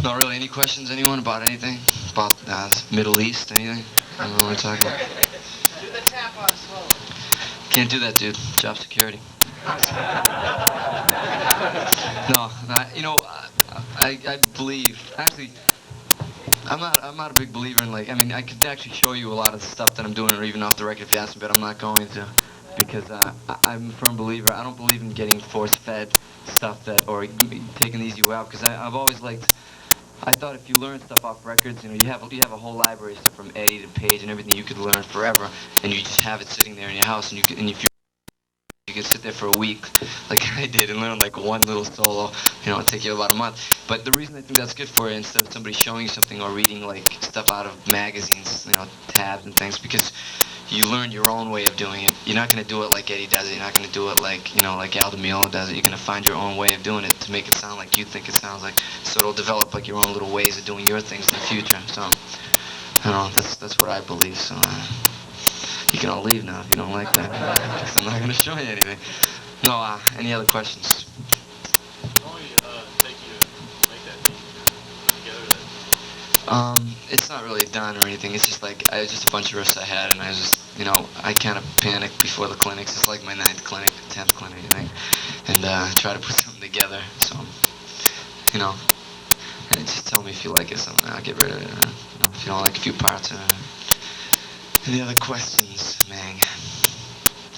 Not really. Any questions, anyone, about anything? About Middle East, anything? I don't know what we're talking about. Do the tap on slowly. Can't do that, dude. Job security. No, I believe, actually, I'm not a big believer in, like, I mean, I could actually show you a lot of the stuff that I'm doing, or even off the record if you ask me, but I'm not going to, because I'm a firm believer. I don't believe in getting force-fed stuff or taking the easy way out, because I've always liked, I thought if you learn stuff off records, you have a whole library of stuff from Eddie to Page and everything you could learn forever, and you just have it sitting there in your house, and if you could sit there for a week, like I did, and learn like one little solo, it'd take you about a month. But the reason I think that's good for you, instead of somebody showing you something or reading like stuff out of magazines, tabs and things, because you learn your own way of doing it. You're not going to do it like Eddie does it. You're not going to do it like, like Al DiMeola does it. You're going to find your own way of doing it to make it sound like you think it sounds like. So it'll develop like your own little ways of doing your things in the future. So, that's what I believe. So, you can all leave now if you don't like that. Because I'm not going to show you anything. No, any other questions? It's not really done or anything. It's just like, just a bunch of riffs I had, and I was just, I kind of panicked before the clinics. It's like my 9th clinic, 10th clinic, I think. And try to put something together. So, and just tell me if you like it, something. I'll get rid of it. If you don't like a few parts. Any other questions, man?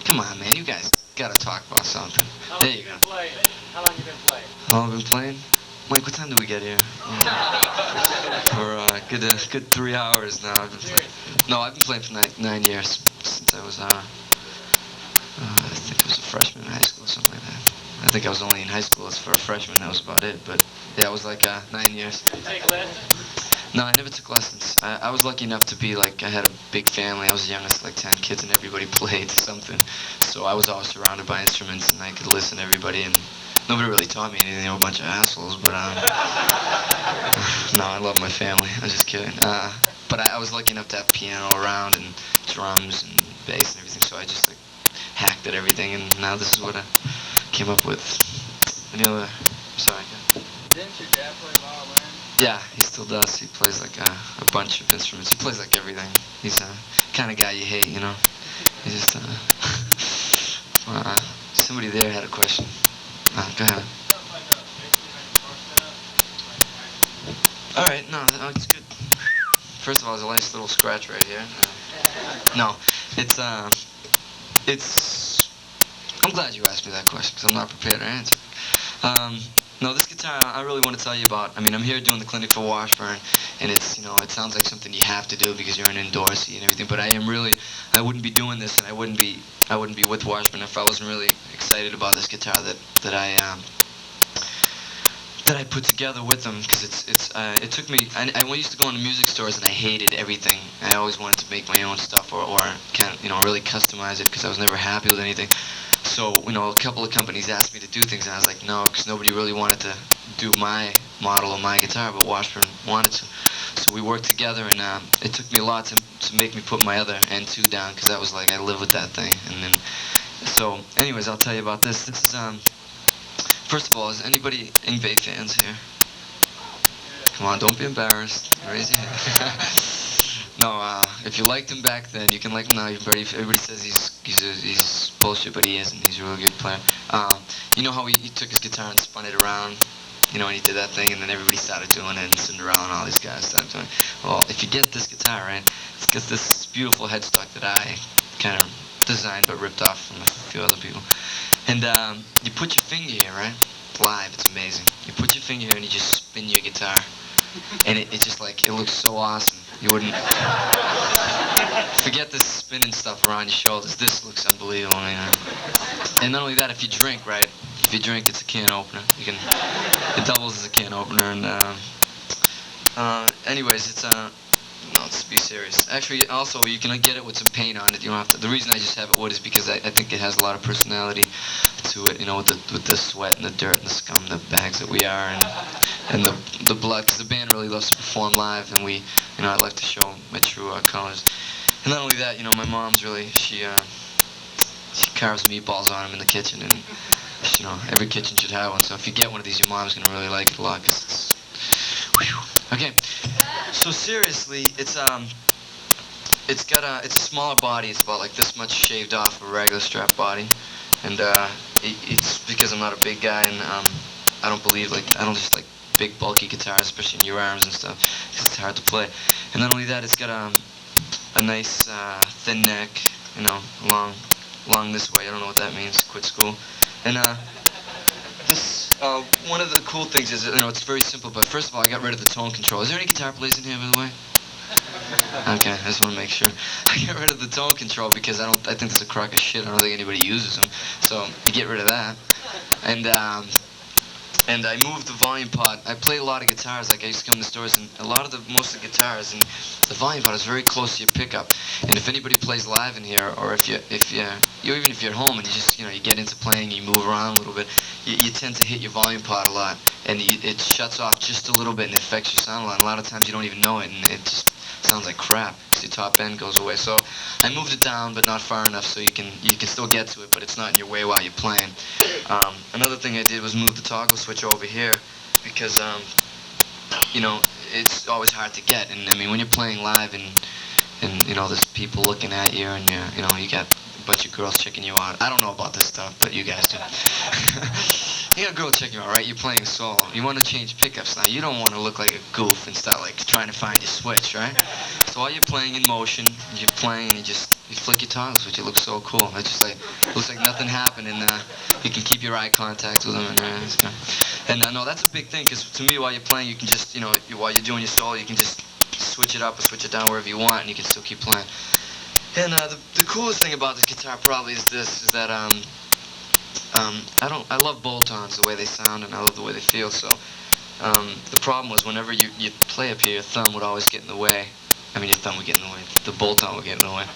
Come on, man. You guys gotta talk about something. There you go. How long you been playing? How long have I been playing? Mike, what time did we get here? For a good 3 hours now. I've been playing. No, I've been playing for 9 years, since I was, I think I was a freshman in high school or something like that. I think I was only in high school as for a freshman, that was about it, but yeah, it was like 9 years. Did you take lessons? No, I never took lessons. I was lucky enough to be like, I had a big family. I was the youngest, like 10 kids, and everybody played something. So I was always surrounded by instruments, and I could listen to everybody, and nobody really taught me anything. They were a bunch of assholes, but no, I love my family. I'm just kidding. But I was lucky enough to have piano around, and drums, and bass, and everything, so I just like hacked at everything, and now this is what I came up with. Any other, sorry. Didn't your dad play violin? Yeah, he still does. He plays like a bunch of instruments. He plays like everything. He's a kind of guy you hate, He just, somebody there had a question. Go ahead. Alright, no, it's good. First of all, there's a nice little scratch right here. No, I'm glad you asked me that question, because I'm not prepared to answer. No, this guitar, I really want to tell you about. I mean, I'm here doing the clinic for Washburn, and it's, it sounds like something you have to do because you're an endorsee and everything, but I wouldn't be doing this, and I wouldn't be with Washburn if I wasn't really excited about this guitar that I put together with them, because it took me, I used to go into music stores and I hated everything. I always wanted to make my own stuff or kind of, really customize it, because I was never happy with anything. So, a couple of companies asked me to do things, and I was like, no, because nobody really wanted to do my model of my guitar, but Washburn wanted to. So we worked together, and it took me a lot to make me put my other N2 down, because that was like, I live with that thing. And then, so, anyways, I'll tell you about this. This is, first of all, is anybody Yngwie fans here? Come on, don't be embarrassed. Raise your hand. No, if you liked him back then, you can like him now. Everybody says he's bullshit, but he isn't. He's a really good player. You know how he took his guitar and spun it around? And he did that thing, and then everybody started doing it, and Cinderella and all these guys started doing it. Well, if you get this guitar, right, it's got this beautiful headstock that I kind of designed but ripped off from a few other people. And you put your finger here, right? Live, it's amazing. You put your finger here and you just spin your guitar. And it just like, it looks so awesome. You wouldn't... Forget this spinning stuff around your shoulders. This looks unbelievable. And not only that, if you drink, right? If you drink, it's a can opener. It doubles as a can opener. And anyways, it's no, let's be serious. Actually, also, you can get it with some paint on it. You don't have to. The reason I just have it wood is because I think it has a lot of personality to it. With the sweat and the dirt and the scum, the bags that we are, and the blood. Because the band really loves to perform live, and I like to show my true colors. And not only that, my mom's really she carves meatballs on them in the kitchen, and every kitchen should have one. So if you get one of these, your mom's gonna really like it a lot, because it's, whew, Okay. So seriously, it's a smaller body. It's about like this much shaved off a regular strap body, and it's because I'm not a big guy, and I don't just like big bulky guitars, especially in your arms and stuff, 'cause it's hard to play. And not only that, it's got a nice thin neck, you know, long this way. I don't know what that means. Quit school, and this. One of the cool things is, it's very simple, but first of all, I got rid of the tone control. Is there any guitar players in here, by the way? Okay, I just want to make sure. I got rid of the tone control because I think that's a crock of shit. I don't think anybody uses them. So, you get rid of that. And I moved the volume pot. I play a lot of guitars, like I used to come to stores, and most of the guitars, and the volume pot is very close to your pickup. And if anybody plays live in here, or even if you're at home and you just, you get into playing, you move around a little bit, you tend to hit your volume pot a lot, and it shuts off just a little bit and it affects your sound a lot. And a lot of times you don't even know it, and it just sounds like crap because your top end goes away. So I moved it down, but not far enough so you can still get to it, but it's not in your way while you're playing. Another thing I did was move the toggle switch over here because it's always hard to get. And I mean, when you're playing live and there's people looking at you, and you got a bunch of girls checking you out. I don't know about this stuff, but you guys do. You got a girl checking you out, right? You're playing a solo. You want to change pickups now. You don't want to look like a goof and start like trying to find your switch, right? So while you're playing in motion, you're playing and you flick your toggle switch. It looks so cool. It's just like looks like nothing happened, and you can keep your eye contact with them. And no, that's a big thing because to me, while you're playing, you can just while you're doing your solo, you can just switch it up or switch it down wherever you want, and you can still keep playing. And the coolest thing about this guitar probably is that I love bolt-ons, the way they sound, and I love the way they feel. So the problem was whenever you play up here, your thumb would always get in the way. I mean, your thumb would get in the way. The bolt-on would get in the way.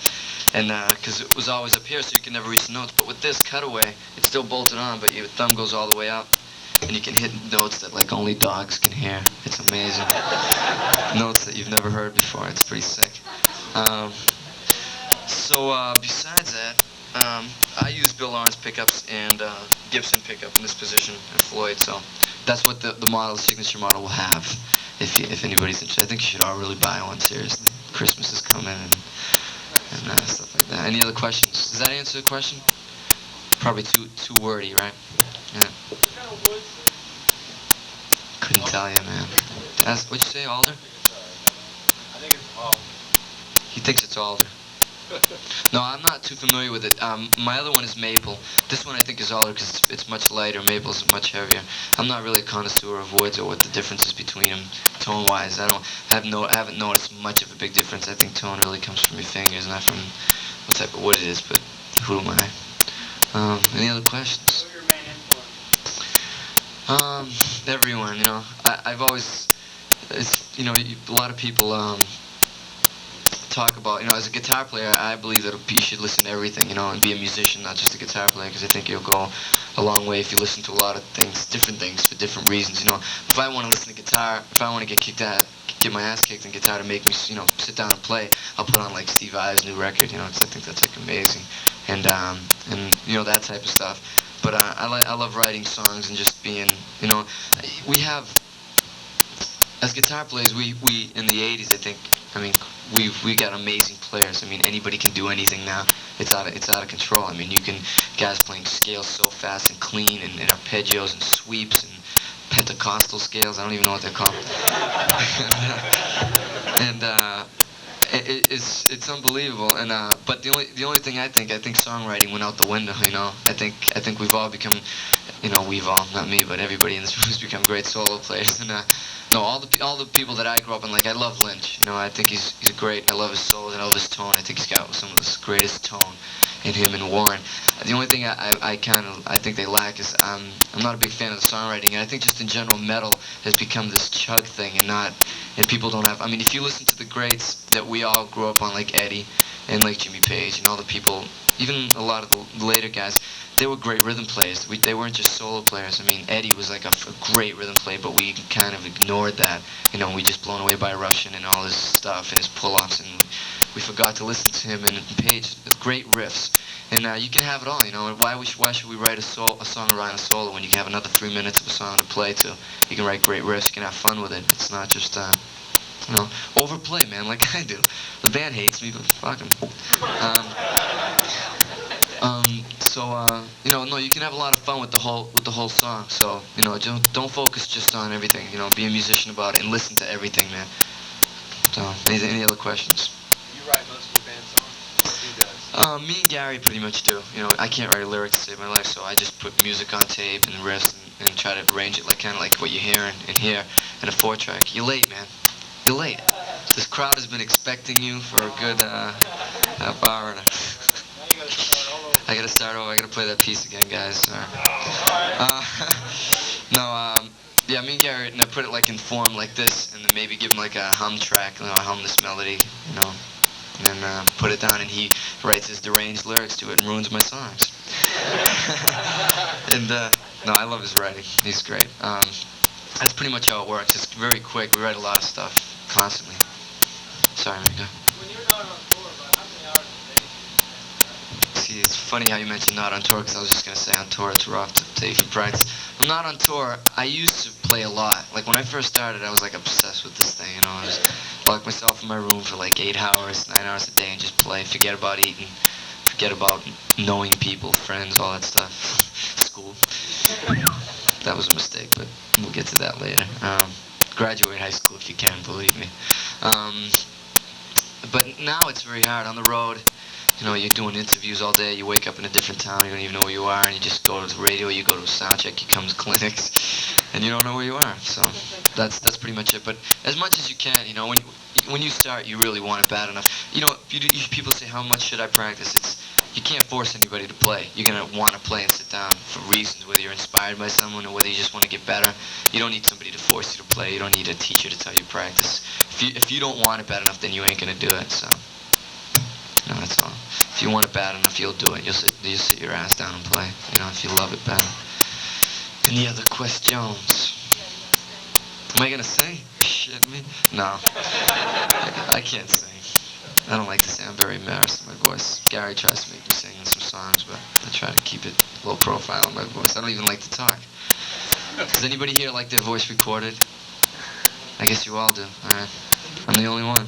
And because it was always up here, so you could never reach the notes. But with this cutaway, it's still bolted on, but your thumb goes all the way up, and you can hit notes that like only dogs can hear. It's amazing. Notes that you've never heard before. It's pretty sick. So besides that, I use Bill Lawrence pickups and Gibson pickup in this position and Floyd. So that's what the signature model will have. If anybody's interested, I think you should all really buy one. Seriously, Christmas is coming and stuff like that. Any other questions? Does that answer the question? Probably too wordy, right? Yeah. Couldn't tell you, man. What'd you say, alder? I think it's all. He thinks it's alder. No, I'm not too familiar with it. My other one is maple. This one I think is alder because it's much lighter. Maple is much heavier. I'm not really a connoisseur of woods or what the difference is between them tone-wise. I haven't noticed much of a big difference. I think tone really comes from your fingers, not from what type of wood it is. But who am I? Any other questions? Who's your main influence? Everyone. I've always, a lot of people talk about, as a guitar player, I believe that you should listen to everything, and be a musician, not just a guitar player, because I think you'll go a long way if you listen to a lot of things, different things, for different reasons, If I want to listen to guitar, if I want to get my ass kicked in guitar to make me, sit down and play, I'll put on, like, Steve Vai's new record, because I think that's, like, amazing, and that type of stuff. But I love writing songs and just being, we have, as guitar players, we in the 80s, we got amazing players. Anybody can do anything now. It's out of control. You can guys playing scales so fast and clean, and arpeggios and sweeps and Pentecostal scales. I don't even know what they're called. And it's unbelievable. And but the only thing I think songwriting went out the window. I think we've all become, not me, but everybody in this room has become great solo players. And no, all the people that I grew up in, like I love Lynch. I think he's great. I love his solos. I love his tone. I think he's got some of the greatest tone in him and Warren. The only thing I think they lack is I'm not a big fan of the songwriting, and I think just in general metal has become this chug thing, and people don't have. If you listen to the greats that we all grew up on, like Eddie and like Jimmy Page and all the people, even a lot of the later guys, they were great rhythm players. They weren't just solo players. Eddie was like a great rhythm player, but we kind of ignored that. We just blown away by Russian and all his stuff and his pull-offs, and we forgot to listen to him. And Page, great riffs. And you can have it all, you know. Why should we write a song around a solo when you can have another 3 minutes of a song to play to? You can write great riffs, you can have fun with it. It's not just, overplay, man, like I do. The band hates me, but fuck 'em. No, you can have a lot of fun with the whole song. So, don't focus just on everything. Be a musician about it and listen to everything, man. So, any other questions? You write most of your band songs? Or who does? Me and Gary pretty much do. I can't write a lyric to save my life, so I just put music on tape and riffs and try to arrange it like kind of like what you hear in here in a 4-track. You're late, man. You're late. This crowd has been expecting you for a good half hour. Now you gotta start all over. I gotta start over. I gotta play that piece again, guys. Sorry. Yeah, me and Garrett, and I put it like in form like this, and then maybe give him like a hum track, I hum this melody, and then put it down, and he writes his deranged lyrics to it and ruins my songs. And no, I love his writing. He's great. That's pretty much how it works. It's very quick. We write a lot of stuff constantly. Sorry, Mika. When you're not on tour, how many hours a day do you spend? See, it's funny how you mentioned not on tour, because I was just going to say on tour it's rough to take for practice. I'm not on tour. I used to play a lot. Like when I first started, I was like obsessed with this thing, I was lock myself in my room for like 8 hours, 9 hours a day and just play. Forget about eating, forget about knowing people, friends, all that stuff. School. That was a mistake, but we'll get to that later. Graduate high school if you can, believe me. But now it's very hard on the road. You're doing interviews all day, you wake up in a different town, you don't even know where you are, and you just go to the radio, you go to a sound check, you come to clinics, and you don't know where you are. So that's pretty much it. But as much as you can, when you start, you really want it bad enough. People say, how much should I practice? You can't force anybody to play. You're going to want to play and sit down for reasons, whether you're inspired by someone or whether you just want to get better. You don't need somebody to force you to play. You don't need a teacher to tell you to practice. If you don't want it bad enough, then you ain't going to do it. So, that's all. If you want it bad enough, you'll do it. You'll sit your ass down and play, if you love it bad. Any other questions? Am I going to sing? Shit me? No. I can't sing. I don't like to sing. I'm very embarrassed of my voice. Gary tries to make me sing in some songs, but I try to keep it low profile in my voice. I don't even like to talk. Does anybody here like their voice recorded? I guess you all do. Alright. I'm the only one.